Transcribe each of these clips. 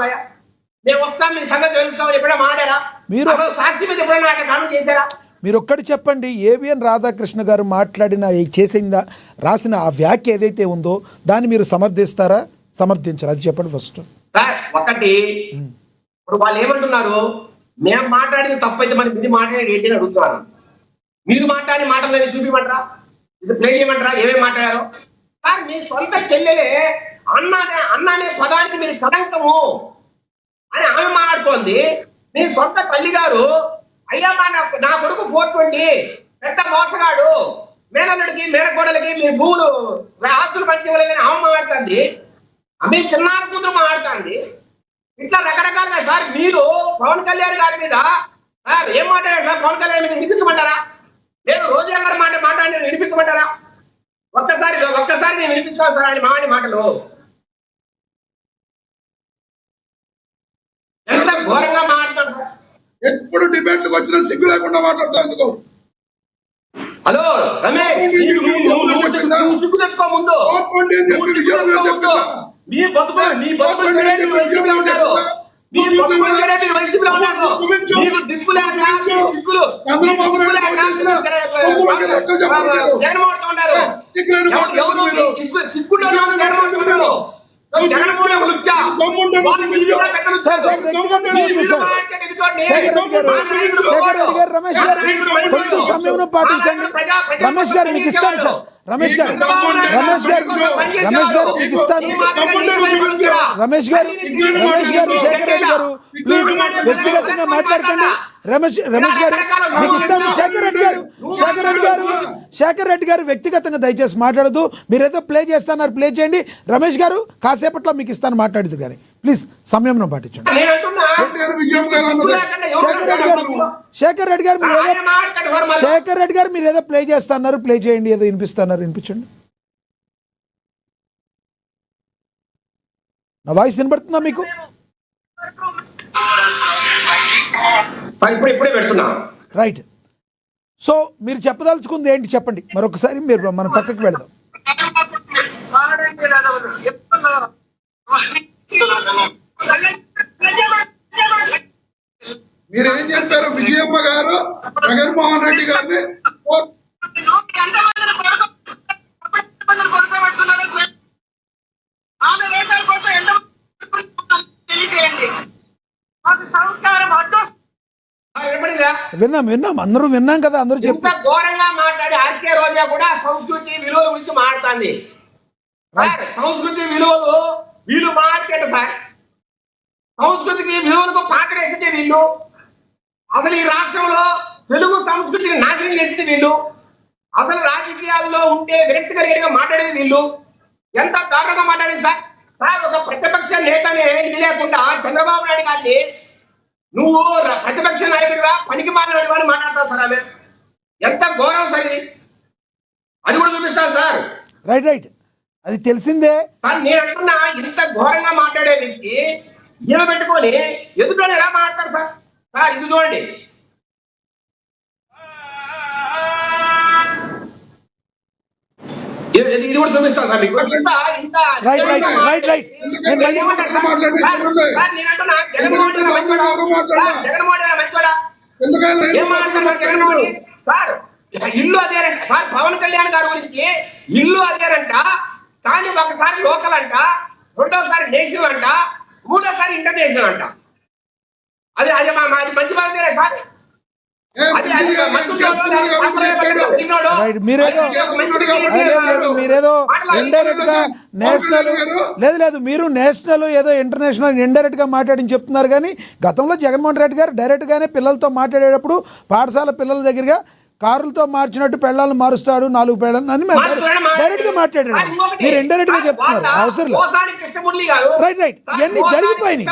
రావాలయ్యా, మేము వస్తాం మీ సంగతి తెలుస్తామని ఎప్పుడైనా మాట్లాడారా? మీరు సాక్షి మీద ఎప్పుడైనా అట్లా కామెంట్ చేశారా? మీరు ఒక్కటి చెప్పండి, ఏవిఎన్ రాధాకృష్ణ గారు మాట్లాడిన చేసిందా రాసిన ఆ వ్యాఖ్య ఏదైతే ఉందో దాన్ని మీరు సమర్థిస్తారా సమర్థించారా? అది చెప్పండి ఫస్ట్. సార్ ఒకటి, ఇప్పుడు వాళ్ళు ఏమంటున్నారు, మేము మాట్లాడిన తప్పైతే మరి మీరు మాట్లాడేది ఏంటి అని అడుగుతున్నారు. మీరు మాట్లాడిన మాటలని చూపిమంటారా, ఇది ప్లే చేయమంటారా ఏమేమి మాట్లాడారో? సార్ మీ సొంత చెల్లెలే అన్నానే పదానికి మీరు కలంకము అని ఆమె మాట్లాడుతోంది. మీ సొంత తల్లి గారు అయ్యా నా కొడుకు 420 పెద్ద మోసగాడు, మేనల్లుడికి మేనకోడలకి మీ భూములు ఆస్తులు పంచేవాళ్ళని ఆమె మాట్లాడుతుంది, ఆమె చిన్నాన్న కూతురు మాట్లాడుతుంది. ఇట్లా రకరకాలుగా సార్ మీరు పవన్ కళ్యాణ్ గారి మీద సార్ ఏం మాట్లాడారు సార్? పవన్ కళ్యాణ్ మీద వినిపించమంటారా? లేదు రోజా గారి మాట్లాడి వినిపించమంటారా? ఒక్కసారి నేను వినిపిస్తాను సార్ ఆయన మాడి మాటలు. ఎంత ఘోరంగా మాట్లాడతాను సార్. ఎప్పుడు డిబేట్లకు వచ్చినా సిగ్గు లేకుండా మాట్లాడతావు ఎందుకు? హలో రమేష్, సిగ్గు తెచ్చుకో ముందు. మీ బతుకు వైసీపీలో ఉన్నారు, మీకు దిక్కు లేక జగన్మోహన్ ఉన్నారు. సిగ్గులో జగన్మోహన్ ఉన్నారు. రమేష్ గారు కొంచెం సమయం పాటించండి. రమేష్ గారు మీకు ఇస్తాను సార్. రమేష్ గారు మీకు ఇస్తాను. రమేష్ గారు శేఖర్ రెడ్డి గారు ప్లీజ్ వ్యక్తిగతంగా మాట్లాడకండి. రమేష్ గారు మీకు ఇస్తాను. శేఖర్ రెడ్డి గారు వ్యక్తిగతంగా దయచేసి మాట్లాడదు. మీరేదో ప్లే చేస్తున్నారు, ప్లే చేయండి. రమేష్ గారు కాసేపట్లో మీకు ఇస్తాను మాట్లాడదు కానీ ప్లీజ్ సమయం పాటించండి. శేఖర్ రెడ్డి గారు మీరు ఏదో ప్లే చేస్తున్నారు, ప్లే చేయండి. ఏదో వినిపిస్తున్నారు, వినిపించండి. నా వాయిస్ వినబడుతుందా మీకు? ఇప్పుడే పెడుతున్నా. రైట్. సో మీరు చెప్పదలుచుకుంది ఏంటి చెప్పండి మరొకసారి. మీరు మన పక్కకి వెళదాం. మీరేం చెప్పారు? విజయమ్మ గారు జగన్మోహన్ రెడ్డి గారిని విన్నాం అందరూ విన్నాం కదా. అందరూ చెప్పి ఘోరంగా మాట్లాడి ఆర్కే రోజా కూడా సంస్కృతి విలువల గురించి మాట్లాడుతుంది. సంస్కృతి విలువలు వీళ్ళు మాట్లాడతారు సార్. సంస్కృతికి విలువలకు పాత్రేసింది వీళ్ళు. అసలు ఈ రాష్ట్రంలో తెలుగు సంస్కృతిని నాశనం చేసింది వీళ్ళు. అసలు రాజకీయాల్లో ఉంటే విరక్తి కలిగేట్టుగా మాట్లాడేది వీళ్ళు. ఎంత దారుణంగా మాట్లాడింది సార్. ఒక ప్రతిపక్ష నేతనే ఇది లేకుండా చంద్రబాబు నాయుడు గారిని నువ్వు ప్రతిపక్ష నాయకుడిగా పనికి మారినట్టుగా అని మాట్లాడతావు సార్. ఆమె ఎంత ఘోరం సార్ ఇది. అది కూడా చూపిస్తాను సార్. రైట్ అది తెలిసిందే సార్. నేను అంటున్నా ఇంత ఘోరంగా మాట్లాడే వ్యక్తి ఈయన పెట్టుకొని ఎదుటి ఎలా మాట్లాడతారు సార్? ఇది చూడండి. ఇది కూడా చూపిస్తాను సార్ మీకు. రైట్ సార్ ఇల్లు అదేనంట సార్. పవన్ కళ్యాణ్ గారి గురించి ఇల్లు అదేనంట, కానీ ఒకసారి లోకల్ అంట, రెండోసారి నేషనల్ అంట, మూడోసారి ఇంటర్నేషనల్ అంట. అది మంచి బాధ్యత సార్. మీరేదో ఇండైరెక్ట్ గా నేషనల్ లేదు మీరు నేషనల్ ఏదో ఇంటర్నేషనల్ ఇండైరెక్ట్ గా మాట్లాడి చెప్తున్నారు. కానీ గతంలో జగన్మోహన్ రెడ్డి గారు డైరెక్ట్ గానే పిల్లలతో మాట్లాడేటప్పుడు పాఠశాల పిల్లల దగ్గరగా కారులతో మార్చినట్టు పెళ్ళాలను మారుస్తాడు 4 పెళ్ళాలను అని డైరెక్ట్ గా మాట్లాడాడు. మీరు ఇండైరెక్ట్ గా చెప్తున్నారు అవసరం లేదు. రైట్ ఇవన్నీ జరిగిపోయినాయి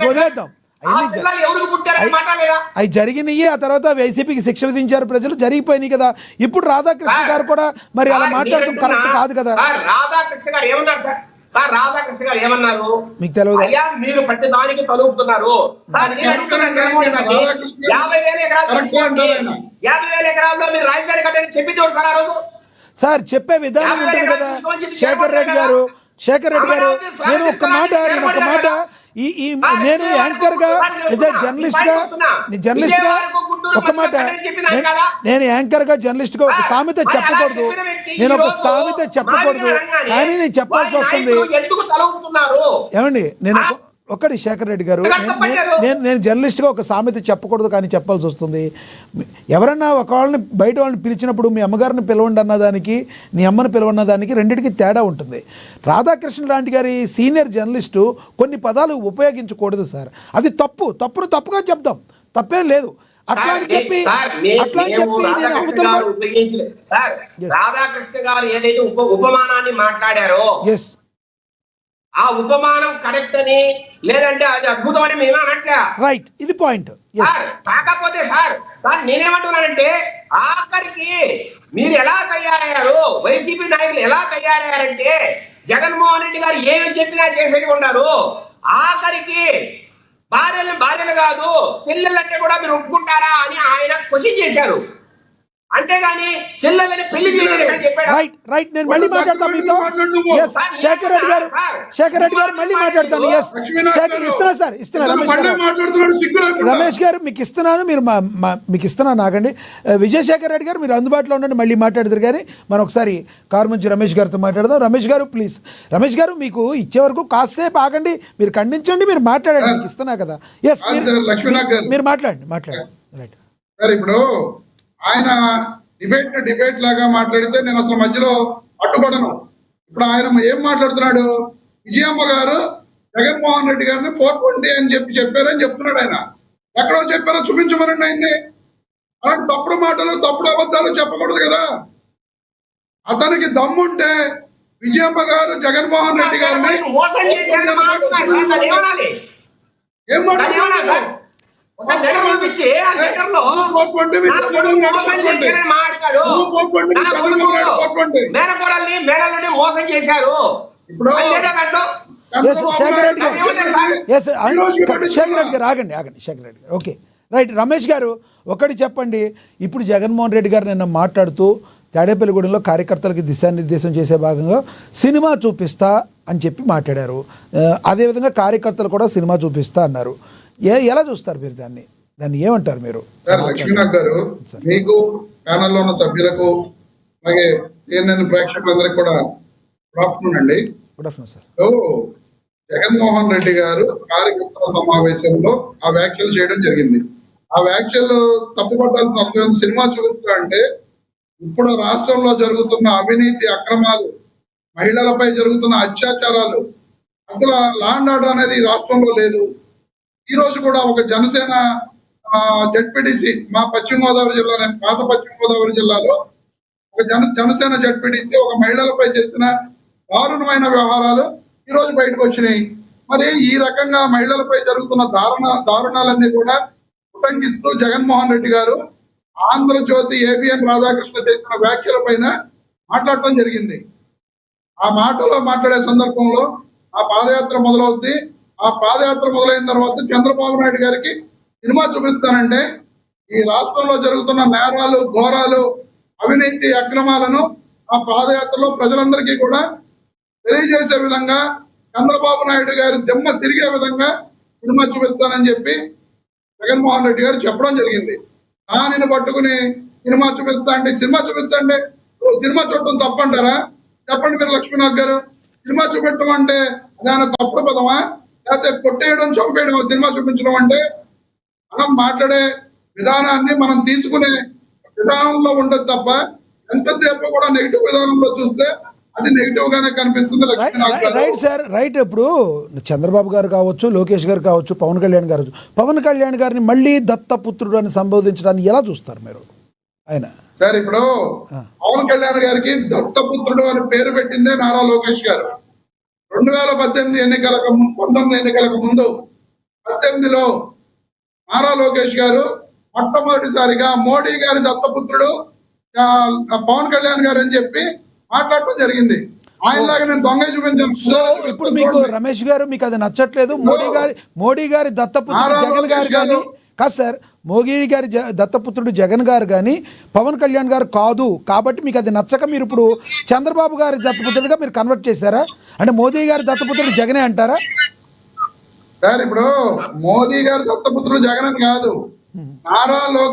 వదిలేద్దాం. అవి జరిగినాయి. ఆ తర్వాత వైసీపీకి శిక్ష విధించారు ప్రజలు, జరిగిపోయినాయి కదా. ఇప్పుడు రాధాకృష్ణ గారు కూడా మరి అలా మాట్లాడటం కరెక్ట్ కాదు కదా. రాధాకృష్ణ గారు ఏమన్నారు సార్? రాధాకృష్ణ గారు ఏమన్నారు మీకు తెలియదు. అయ్యా మీరు ప్రతి దానికి తలుపుతున్నారు సార్. 50,000 ఎకరాల్లో మీరు రాజధాని కట్టని చెప్పింది సార్ ఆ రోజు. సార్ చెప్పే విధానం ఉంటుంది కదా. శేఖర్ రెడ్డి గారు శేఖర్ రెడ్డి గారు, నేను ఒక్క మాట నేను యాంకర్ గా జర్నలిస్ట్ గా ఒక మాట నేను యాంకర్ గా జర్నలిస్ట్ గా ఒక సామెత చెప్పకూడదు, నేను ఒక సామెత చెప్పకూడదు, కానీ నేను చెప్పాల్సి వస్తుంది. ఏమండి, నేను ఒక్కటి శేఖర్ రెడ్డి గారు, నేను జర్నలిస్ట్గా ఒక సామెత చెప్పకూడదు కానీ చెప్పాల్సి వస్తుంది. ఎవరన్నా ఒక వాళ్ళని బయట వాళ్ళని పిలిచినప్పుడు మీ అమ్మగారిని పిలవండి అన్నదానికి నీ అమ్మని పిలవన్న దానికి రెండింటికి తేడా ఉంటుంది. రాధాకృష్ణ లాంటి గారి సీనియర్ జర్నలిస్టు కొన్ని పదాలు ఉపయోగించకూడదు సార్, అది తప్పుగా చెప్దాం, తప్పేం లేదు. అట్లా అని చెప్పి నేను రాధాకృష్ణ గారు ఏదైతే ఉపమానాన్ని మాట్లాడారో ఆ ఉపమానం కరెక్ట్ అని లేదంటే అది అద్భుతం అని మేము అనట్లే. రైట్, ఇది పాయింట్. కాకపోతే సార్ నేనేమంటున్నానంటే ఆఖరికి మీరు ఎలా తయారయ్యారు, వైసీపీ నాయకులు ఎలా తయారయ్యారంటే జగన్మోహన్ రెడ్డి గారు ఏమి చెప్పినా చేసేది ఉన్నారు. ఆఖరికి భార్యలు కాదు చెల్లెలంటే కూడా మీరు ఒప్పుకుంటారా అని ఆయన క్వశ్చన్ చేశారు. అంతేగాని చెల్లెలని పెళ్లి చేయలేదు చెప్పాడు. రైట్, నేను మళ్ళీ మాట్లాడతాను మీతో. శేఖర్ రెడ్డి గారు మళ్ళీ మాట్లాడతాను. ఇస్తున్నా రమేష్ గారు మీకు ఇస్తున్నాను, మీకు ఇస్తున్నాను ఆగండి. విజయశేఖర్ రెడ్డి గారు మీరు అందుబాటులో ఉండండి, మళ్ళీ మాట్లాడతారు. కానీ మనం ఒకసారి కారుమంచి రమేష్ గారితో మాట్లాడదాం. రమేష్ గారు ప్లీజ్, రమేష్ గారు మీకు ఇచ్చే వరకు కాసేపు ఆగండి, మీరు ఖండించండి, మీరు మాట్లాడండి, మీకు ఇస్తున్నా కదా. మీరు మాట్లాడండి. రైట్ సార్, ఇప్పుడు ఆయన డిబేట్ లాగా మాట్లాడితే నేను అసలు మధ్యలో అడ్డుపడను. ఇప్పుడు ఆయన ఏం మాట్లాడుతున్నాడు, విజయమ్మ గారు జగన్మోహన్ రెడ్డి గారిని 420 అని చెప్పారని చెప్తున్నాడు. ఆయన ఎక్కడో చెప్పారో చూపించమనండి ఆయన్ని. అలాంటి తప్పుడు మాటలు తప్పుడు అబద్ధాలు చెప్పకూడదు కదా. అతనికి దమ్ముంటే విజయమ్మ గారు జగన్మోహన్ రెడ్డి గారిని ఏం మాట్లాడుతున్నారు? మోసం చేశారు. శేఖర్ రెడ్డి గారు ఆగండి. శేఖర్ రెడ్డి గారు ఓకే రైట్. రమేష్ గారు ఒకటి చెప్పండి, ఇప్పుడు జగన్మోహన్ రెడ్డి గారు నిన్న మాట్లాడుతూ తాడేపల్లిగూడెంలో కార్యకర్తలకి దిశానిర్దేశం చేసే భాగంగా సినిమా చూపిస్తా అని చెప్పి మాట్లాడారు. అదేవిధంగా కార్యకర్తలు కూడా సినిమా చూపిస్తా అన్నారు. ఎలా చూస్తారు మీరు దాన్ని ఏమంటారు మీరు? సార్, లక్ష్మీనాథ్ గారు, మీకు ప్యానల్లో ఉన్న సభ్యులకు అలాగే CNN ప్రేక్షకులందరికీ కూడా గుడ్ ఆఫ్టర్నూన్ అండి. Good afternoon sir. Jaganmohan Reddy గారు కార్యకర్తల సమావేశంలో ఆ వ్యాఖ్యలు చేయడం జరిగింది. ఆ వ్యాఖ్యలు తప్పుపట్టాల్సిన అవసరం. సినిమా చూపిస్తా అంటే ఇప్పుడు రాష్ట్రంలో జరుగుతున్న అవినీతి అక్రమాలు, మహిళలపై జరుగుతున్న అత్యాచారాలు, అసలు లా అండ్ ఆర్డర్ అనేది రాష్ట్రంలో లేదు. ఈ రోజు కూడా ఒక జనసేన జడ్పీటీసీ మా పశ్చిమ గోదావరి జిల్లా, పాత పశ్చిమ గోదావరి జిల్లాలో ఒక జనసేన జడ్పీటీసీ ఒక మహిళలపై చేసిన దారుణమైన వ్యవహారాలు ఈ రోజు బయటకు వచ్చినాయి. మరి ఈ రకంగా మహిళలపై జరుగుతున్న దారుణాలన్నీ కూడా ఉటంకిస్తూ జగన్మోహన్ రెడ్డి గారు ఆంధ్రజ్యోతి ABN రాధాకృష్ణ చేసిన వ్యాఖ్యల పైన మాట్లాడటం జరిగింది. ఆ మాటలో మాట్లాడే సందర్భంలో ఆ పాదయాత్ర మొదలవుద్ది. ఆ పాదయాత్ర మొదలైన తర్వాత చంద్రబాబు నాయుడు గారికి సినిమా చూపిస్తానంటే ఈ రాష్ట్రంలో జరుగుతున్న నేరాలు, ఘోరాలు, అవినీతి అక్రమాలను ఆ పాదయాత్రలో ప్రజలందరికీ కూడా తెలియజేసే విధంగా, చంద్రబాబు నాయుడు గారి దిమ్మ తిరిగే విధంగా సినిమా చూపిస్తానని చెప్పి జగన్మోహన్ రెడ్డి గారు చెప్పడం జరిగింది. దానిని పట్టుకుని సినిమా చూపిస్తా అంటే సినిమా చూడటం తప్పంటారా? చెప్పండి మీరు లక్ష్మీనాథ్ గారు. సినిమా చూపెట్టడం అంటే అదేనా తప్పుడు పదమా, లేకపోతే కొట్టేయడం, చంపేయడం సినిమా చూపించడం అంటే? మనం మాట్లాడే విధానాన్ని మనం తీసుకునే విధానంలో ఉండదు తప్ప ఎంతసేపు కూడా నెగిటివ్ విధానంలో చూస్తే అది నెగిటివ్ గానే కనిపిస్తుంది. Right sir, right. ఇప్పుడు చంద్రబాబు గారు కావచ్చు, లోకేష్ గారు కావచ్చు, పవన్ కళ్యాణ్ గారిని మళ్ళీ దత్తపుత్రుడు అని సంబోధించడాన్ని ఎలా చూస్తారు మీరు? ఆయన సార్, ఇప్పుడు పవన్ కళ్యాణ్ గారికి దత్తపుత్రుడు అని పేరు పెట్టిందే నారా లోకేష్ గారు. 2018 ఎన్నికలకు 19 ఎన్నికలకు ముందు 18లో నారా లోకేష్ గారు మొట్టమొదటిసారిగా మోడీ గారి దత్తపుత్రుడు పవన్ కళ్యాణ్ గారు అని చెప్పి మాట్లాడటం జరిగింది. ఆయనలాగా నేను దొంగ చూపించాను. సో ఇప్పుడు మీకు రమేష్ గారు మీకు అది నచ్చట్లేదు, మోడీ గారి దత్తపుత్రుడు జగన్ గారు కానీ కాదు సార్, మోడీ గారి దత్తపుత్రుడు జగన్ గారు కానీ పవన్ కళ్యాణ్ గారు కాదు కాబట్టి మీకు అది నచ్చక మీరు ఇప్పుడు చంద్రబాబు గారి దత్తపుత్రుడిగా మీరు కన్వర్ట్ చేశారా? అంటే మోదీ గారి దత్తపుత్రుడు జగనే అంటారా? సార్ ఇప్పుడు మోదీ గారు దత్తపుత్రుడు జగన్ అని కాదు, నారా లోకేష్